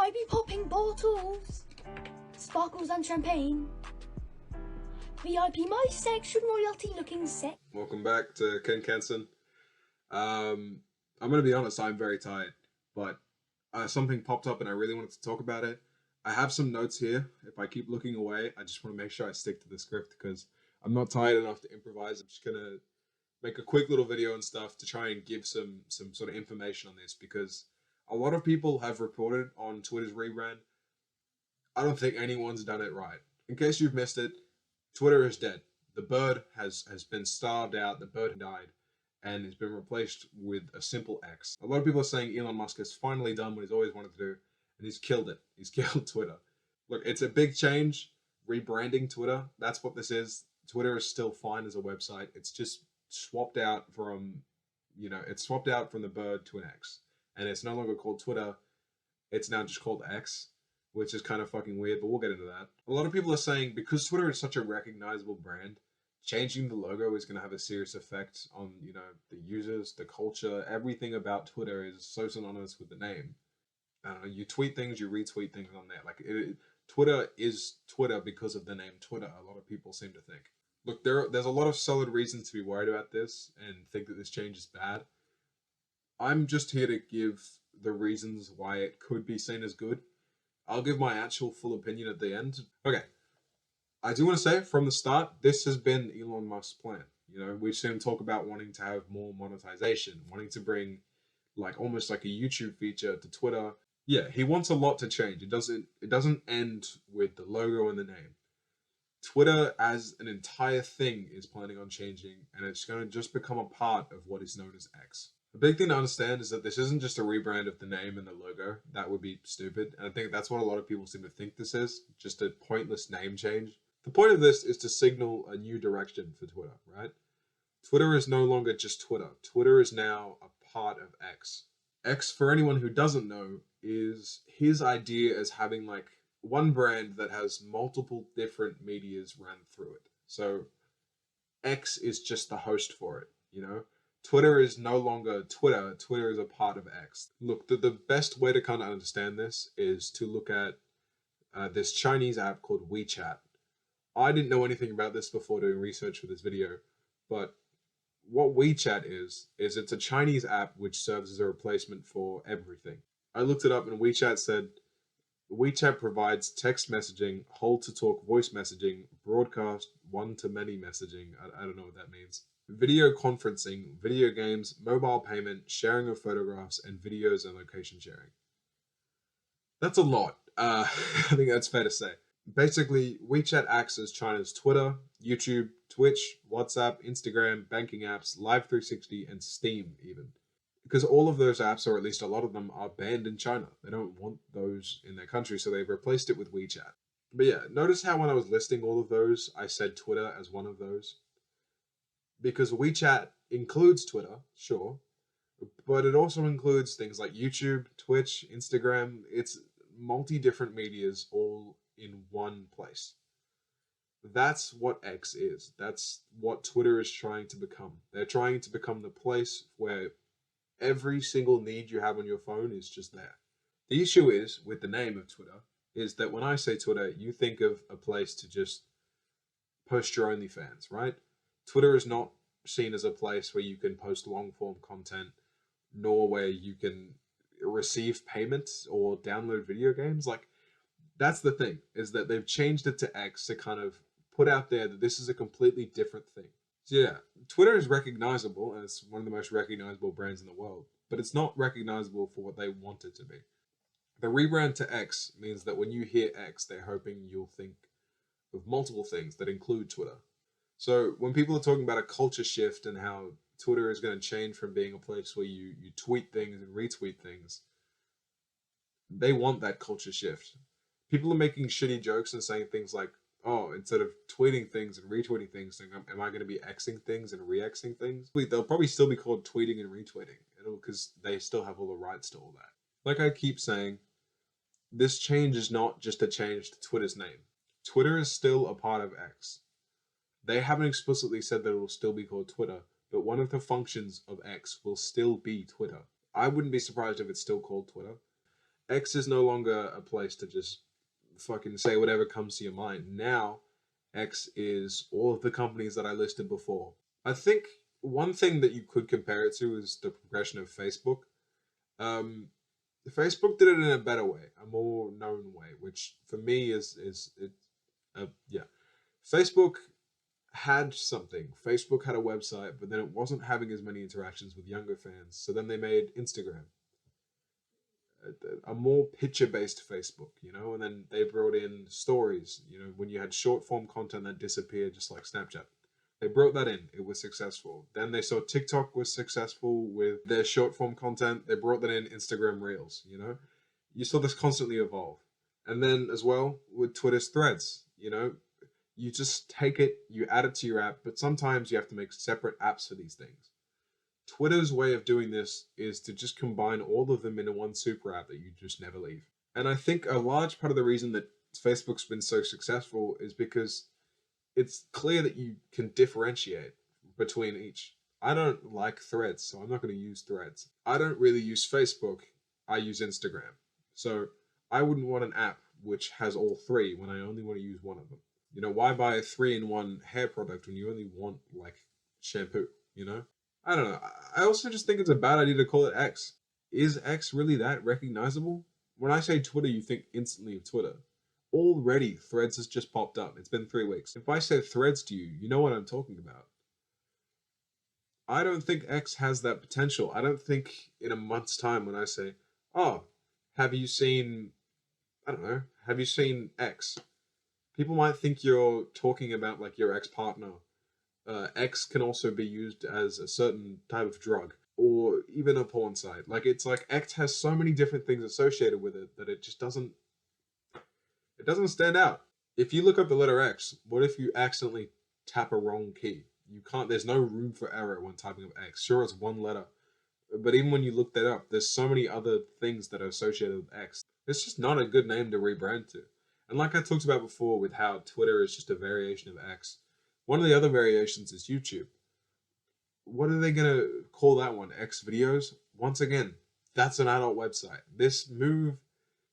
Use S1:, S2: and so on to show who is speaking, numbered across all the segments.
S1: I be popping bottles, sparkles and champagne. VIP my section, royalty looking set.
S2: Welcome back to Kenson. I'm gonna be honest, I'm very tired, but something popped up and I really wanted to talk about it. I have some notes here. If I keep looking away, I just want to make sure I stick to the script because I'm not tired enough to improvise. I'm just gonna make a quick little video and stuff to try and give some sort of information on this, because a lot of people have reported on Twitter's rebrand. I don't think anyone's done it right. In case you've missed it, Twitter is dead. The bird has been starved out. The bird died, and it's been replaced with a simple X. A lot of people are saying Elon Musk has finally done what he's always wanted to do, and he's killed it. He's killed Twitter. Look, it's a big change, rebranding Twitter. That's what this is. Twitter is still fine as a website. It's just swapped out from, it's swapped out from the bird to an X, and it's no longer called Twitter. It's now just called X, which is kind of fucking weird, but we'll get into that. A lot of people are saying because Twitter is such a recognizable brand, changing the logo is going to have a serious effect on, the users, the culture. Everything about Twitter is so synonymous with the name. You tweet things, you retweet things on there. Twitter is Twitter because of the name Twitter, a lot of people seem to think. Look, there's a lot of solid reasons to be worried about this and think that this change is bad. I'm just here to give the reasons why it could be seen as good. I'll give my actual full opinion at the end. Okay, I do want to say from the start, this has been Elon Musk's plan. We've seen him talk about wanting to have more monetization, wanting to bring almost like a YouTube feature to Twitter. Yeah, he wants a lot to change. It doesn't end with the logo and the name. Twitter as an entire thing is planning on changing, and it's going to just become a part of what is known as X. The big thing to understand is that this isn't just a rebrand of the name and the logo. That would be stupid. And I think that's what a lot of people seem to think this is, just a pointless name change. The point of this is to signal a new direction for Twitter, right? Twitter is no longer just Twitter. Twitter is now a part of X. X, for anyone who doesn't know, is his idea as having one brand that has multiple different medias ran through it. So X is just the host for it, Twitter is no longer Twitter. Twitter is a part of X. Look, the best way to kind of understand this is to look at this Chinese app called WeChat. I didn't know anything about this before doing research for this video, but what WeChat is it's a Chinese app which serves as a replacement for everything. I looked it up and WeChat said, WeChat provides text messaging, hold-to-talk voice messaging, broadcast one-to-many messaging, I don't know what that means, video conferencing, video games, mobile payment, sharing of photographs, and videos and location sharing. That's a lot. I think that's fair to say. Basically, WeChat acts as China's Twitter, YouTube, Twitch, WhatsApp, Instagram, banking apps, Live360, and Steam even. Because all of those apps, or at least a lot of them, are banned in China. They don't want those in their country, so they've replaced it with WeChat. But yeah, notice how when I was listing all of those, I said Twitter as one of those. Because WeChat includes Twitter, sure, but it also includes things like YouTube, Twitch, Instagram. It's multi-different medias all in one place. That's what X is. That's what Twitter is trying to become. They're trying to become the place where every single need you have on your phone is just there. The issue is, with the name of Twitter, is that when I say Twitter, you think of a place to just post your OnlyFans, right? Twitter is not seen as a place where you can post long-form content, nor where you can receive payments or download video games. That's the thing, is that they've changed it to X to kind of put out there that this is a completely different thing. So yeah, Twitter is recognizable, and it's one of the most recognizable brands in the world, but it's not recognizable for what they want it to be. The rebrand to X means that when you hear X, they're hoping you'll think of multiple things that include Twitter. So when people are talking about a culture shift and how Twitter is going to change from being a place where you tweet things and retweet things, they want that culture shift. People are making shitty jokes and saying things like, oh, instead of tweeting things and retweeting things, am I going to be Xing things and re-Xing things? They'll probably still be called tweeting and retweeting, because they still have all the rights to all that. Like I keep saying, this change is not just a change to Twitter's name. Twitter is still a part of X. They haven't explicitly said that it will still be called Twitter, but one of the functions of X will still be Twitter. I wouldn't be surprised if it's still called Twitter. X is no longer a place to just fucking say whatever comes to your mind. Now, X is all of the companies that I listed before. I think one thing that you could compare it to is the progression of Facebook. Um, Facebook did it in a better way, a more known way, which for me is it. Yeah, Facebook had something. Facebook had a website, but then it wasn't having as many interactions with younger fans. So then they made Instagram, a more picture-based Facebook, and then they brought in stories. When you had short-form content that disappeared, just like Snapchat. They brought that in. It was successful. Then they saw TikTok was successful with their short-form content. They brought that in Instagram Reels. You saw this constantly evolve. And then as well with Twitter's Threads, you just take it, you add it to your app, but sometimes you have to make separate apps for these things. Twitter's way of doing this is to just combine all of them into one super app that you just never leave. And I think a large part of the reason that Facebook's been so successful is because it's clear that you can differentiate between each. I don't like Threads, so I'm not going to use Threads. I don't really use Facebook. I use Instagram. So I wouldn't want an app which has all three when I only want to use one of them. Why buy a 3-in-1 hair product when you only want like shampoo? I don't know. I also just think it's a bad idea to call it X. Is X really that recognizable? When I say Twitter, you think instantly of Twitter. Already, Threads has just popped up. It's been 3 weeks. If I say Threads to you, you know what I'm talking about. I don't think X has that potential. I don't think in a month's time when I say, oh, have you seen, I don't know, have you seen X? People might think you're talking about like your ex-partner. X can also be used as a certain type of drug or even a porn site. Like it's like X has so many different things associated with it that it just doesn't stand out. If you look up the letter X, what if you accidentally tap a wrong key? You can't, there's no room for error when typing up X. Sure, it's one letter, but even when you look that up, there's so many other things that are associated with X. It's just not a good name to rebrand to. And like I talked about before with how Twitter is just a variation of X, one of the other variations is YouTube. What are they going to call that one? X videos? Once again, that's an adult website. This move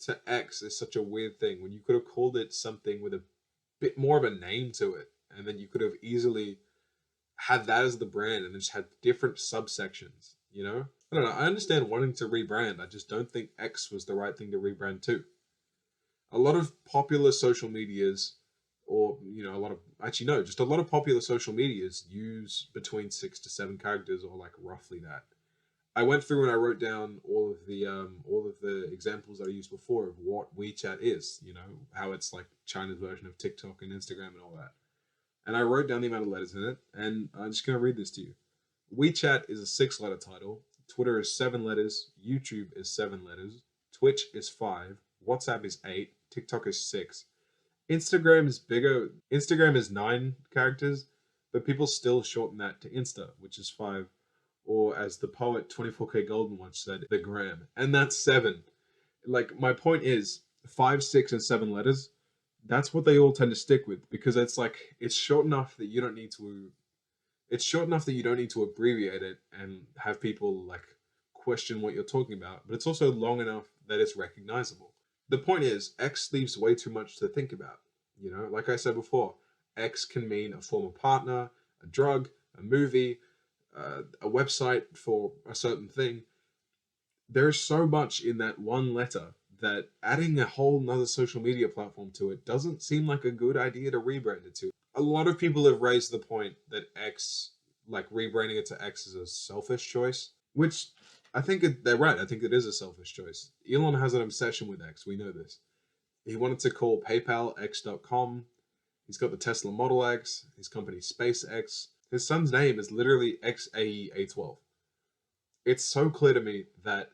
S2: to X is such a weird thing when you could have called it something with a bit more of a name to it. And then you could have easily had that as the brand and just had different subsections, I don't know. I understand wanting to rebrand. I just don't think X was the right thing to rebrand to. A lot of popular social medias, or just a lot of popular social medias use between 6 to 7 characters, or like roughly that. I went through and I wrote down all of the examples that I used before of what WeChat is. How it's like China's version of TikTok and Instagram and all that. And I wrote down the amount of letters in it, and I'm just gonna read this to you. WeChat is a 6-letter title. Twitter is 7 letters. YouTube is 7 letters. Twitch is 5. WhatsApp is 8. TikTok is 6. Instagram is bigger. Instagram is 9 characters, but people still shorten that to Insta, which is 5. Or as the poet 24K Golden once said, the gram. And that's 7. Like, my point is, 5, 6, and 7 letters, that's what they all tend to stick with, because it's short enough that you don't need to abbreviate it and have people like question what you're talking about, but it's also long enough that it's recognizable. The point is, X leaves way too much to think about. Like I said before, X can mean a former partner, a drug, a movie, a website for a certain thing. There's so much in that one letter that adding a whole nother social media platform to it doesn't seem like a good idea to rebrand it to. A lot of people have raised the point that X, like rebranding it to X, is a selfish choice, which I think they're right. I think it is a selfish choice. Elon has an obsession with X. We know this. He wanted to call PayPal X.com. He's got the Tesla Model X, his company SpaceX. His son's name is literally XAE-A12. It's so clear to me that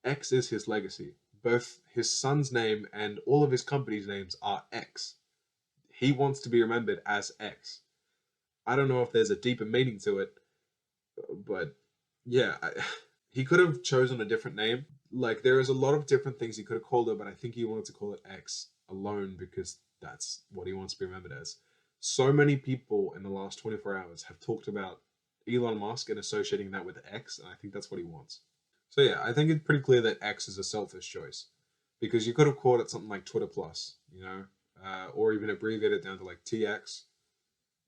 S2: X is his legacy. Both his son's name and all of his company's names are X. He wants to be remembered as X. I don't know if there's a deeper meaning to it, but yeah, he could have chosen a different name. Like, there is a lot of different things he could have called it, but I think he wanted to call it X alone because that's what he wants to be remembered as. So many people in the last 24 hours have talked about Elon Musk and associating that with X, and I think that's what he wants. So yeah, I think it's pretty clear that X is a selfish choice. because you could have called it something like Twitter Plus, you know, or even abbreviated down to like TX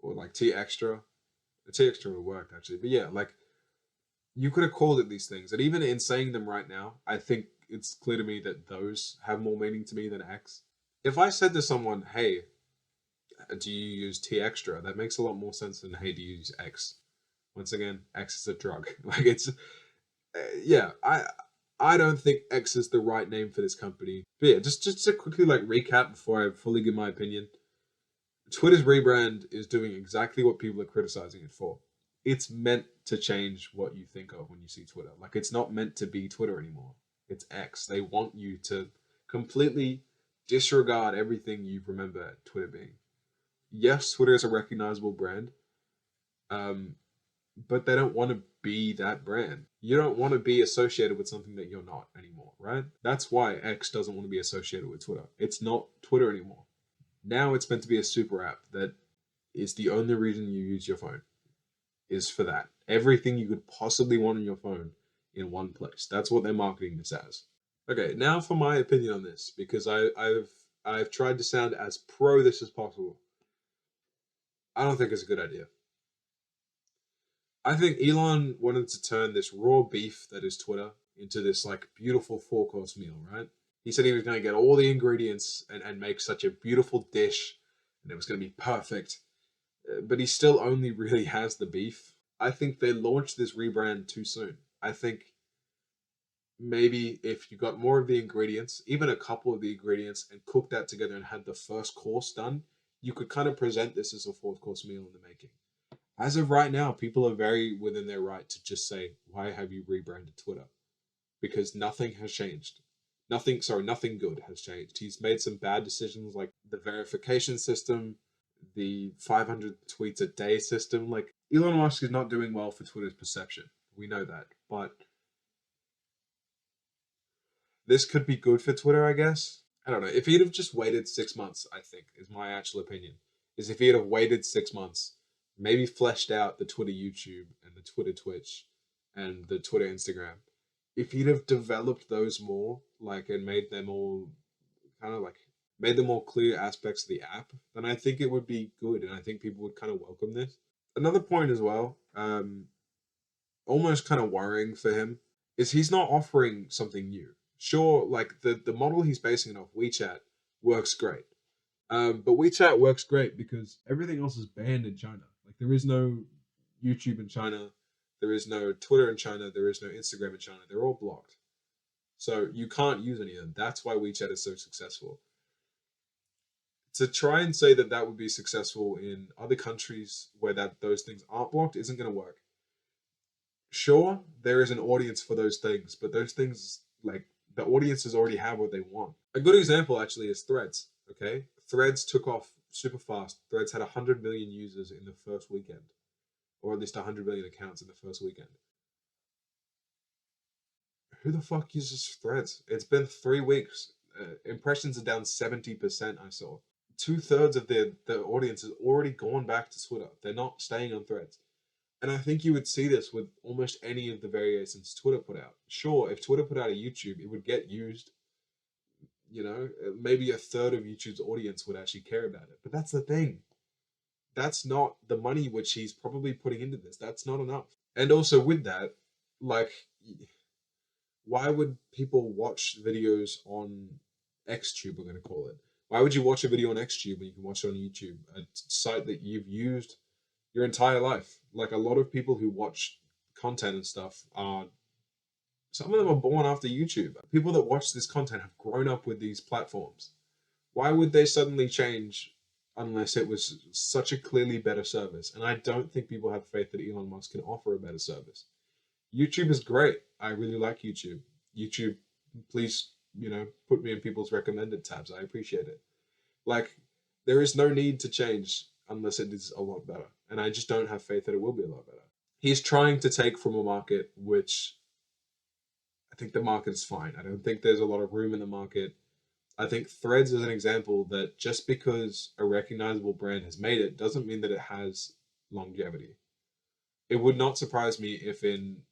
S2: or like T Extra. The T Extra would work actually, but yeah, like you could have called it these things, and even in saying them right now, I think it's clear to me that those have more meaning to me than X. If I said to someone, "Hey, do you use T Extra?" That makes a lot more sense than, "Hey, do you use X?" Once again, X is a drug. Like it's, yeah, I don't think X is the right name for this company. But yeah, just to quickly like recap before I fully give my opinion. Twitter's rebrand is doing exactly what people are criticizing it for. It's meant to change what you think of when you see Twitter. Like it's not meant to be Twitter anymore. It's X. They want you to completely disregard everything you remember Twitter being. Yes, Twitter is a recognizable brand, um, but they don't want to be that brand. You don't want to be associated with something that you're not anymore, right? That's why X doesn't want to be associated with Twitter. It's not Twitter anymore. Now it's meant to be a super app that is the only reason you use your phone is for that. Everything you could possibly want on your phone in one place. That's what they're marketing this as. Okay, now for my opinion on this, because I've tried to sound as pro this as possible. I don't think it's a good idea. I think Elon wanted to turn this raw beef that is Twitter into this like beautiful four-course meal, right? He said he was going to get all the ingredients and make such a beautiful dish and it was going to be perfect. But he still only really has the beef. I think they launched this rebrand too soon. I think maybe if you got more of the ingredients, even a couple of the ingredients, and cooked that together and had the first course done, you could kind of present this as a fourth course meal in the making. As of right now, people are very within their right to just say, why have you rebranded Twitter? Because nothing has changed. Nothing good has changed. He's made some bad decisions like the verification system, the 500 tweets a day system. Like Elon Musk is not doing well for Twitter's perception. We know that. But this could be good for Twitter, I guess. I don't know. If he'd have just waited 6 months, I think, is my actual opinion. Is if he'd have waited 6 months, maybe fleshed out the Twitter YouTube and the Twitter Twitch and the Twitter Instagram. If he'd have developed those more, like, and made them all kind of like made them more clear aspects of the app, then I think it would be good, and I think people would kind of welcome this. Another point as well, almost kind of worrying for him, is he's not offering something new. Sure, like the model he's basing it off, WeChat, works great. But WeChat works great because everything else is banned in China. Like there is no YouTube in China, there is no Twitter in China, there is no Instagram in China. They're all blocked. So you can't use any of them. That's why WeChat is so successful. To try and say that that would be successful in other countries where those things aren't blocked isn't going to work. Sure, there is an audience for those things, but those things, like, the audiences already have what they want. A good example actually is Threads. Okay, Threads took off super fast. Threads had 100 million users in the first weekend, or at least 100 million accounts in the first weekend. Who the fuck uses Threads? It's been 3 weeks. Impressions are down 70%. I saw 2/3 of the audience has already gone back to Twitter. They're not staying on Threads. And I think you would see this with almost any of the variations Twitter put out. Sure, if Twitter put out a YouTube, it would get used. You know, maybe a third of YouTube's audience would actually care about it. But that's the thing. That's not the money which he's probably putting into this. That's not enough. And also with that, like, why would people watch videos on XTube, we're going to call it? Why would you watch a video on XTube when you can watch it on YouTube, a site that you've used your entire life? Like a lot of people who watch content and stuff are, some of them are born after YouTube. People that watch this content have grown up with these platforms. Why would they suddenly change unless it was such a clearly better service? And I don't think people have faith that Elon Musk can offer a better service. YouTube is great. I really like YouTube. YouTube, please, put me in people's recommended tabs. I appreciate it. Like, there is no need to change unless it is a lot better. And I just don't have faith that it will be a lot better. He's trying to take from a market which I think the market is fine. I don't think there's a lot of room in the market. I think Threads is an example that just because a recognizable brand has made it doesn't mean that it has longevity. It would not surprise me if in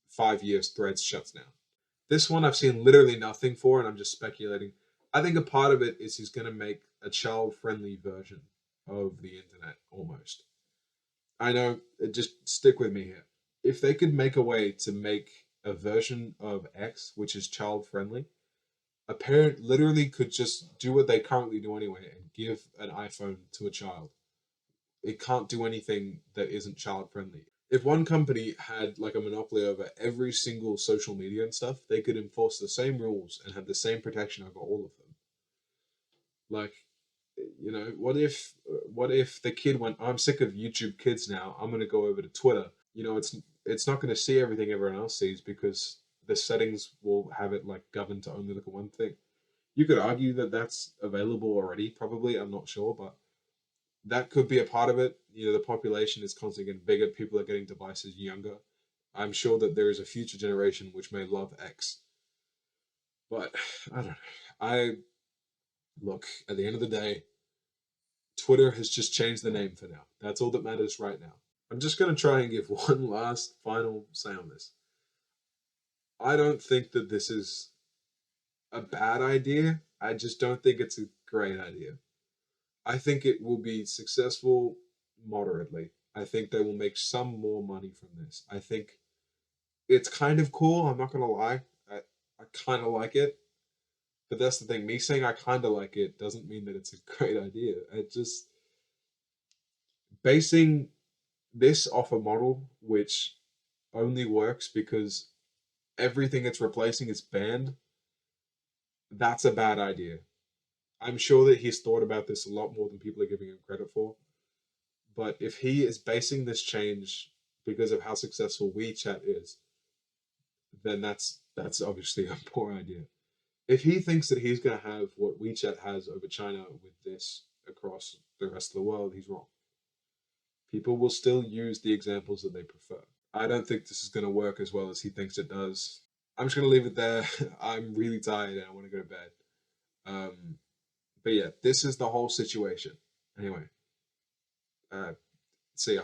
S2: 5 years Threads shuts down. This one I've seen literally nothing for, and I'm just speculating. I think a part of it is he's going to make a child-friendly version of the internet almost. I know, just stick with me here. If they could make a way to make a version of X which is child-friendly, a parent literally could just do what they currently do anyway and give an iPhone to a child. It can't do anything that isn't child-friendly. If one company had like a monopoly over every single social media and stuff, they could enforce the same rules and have the same protection over all of them. Like, what if the kid went, I'm sick of YouTube Kids now. I'm gonna go over to Twitter. It's not gonna see everything everyone else sees because the settings will have it like governed to only look at one thing. You could argue that that's available already, probably. I'm not sure, but that could be a part of it. The population is constantly getting bigger. People are getting devices younger. I'm sure that there is a future generation which may love X, but I don't know. I look at the end of the day, Twitter has just changed the name for now. That's all that matters right now. I'm just going to try and give one last final say on this. I don't think that this is a bad idea. I just don't think it's a great idea. I think it will be successful moderately. I think they will make some more money from this. I think it's kind of cool. I'm not going to lie. I kind of like it. But that's the thing. Me saying I kind of like it doesn't mean that it's a great idea. It just basing this off a model which only works because everything it's replacing is banned, that's a bad idea. I'm sure that he's thought about this a lot more than people are giving him credit for. But if he is basing this change because of how successful WeChat is, then that's obviously a poor idea. If he thinks that he's going to have what WeChat has over China with this across the rest of the world, he's wrong. People will still use the examples that they prefer. I don't think this is going to work as well as he thinks it does. I'm just going to leave it there. I'm really tired and I want to go to bed. But yeah, this is the whole situation. Anyway, see ya.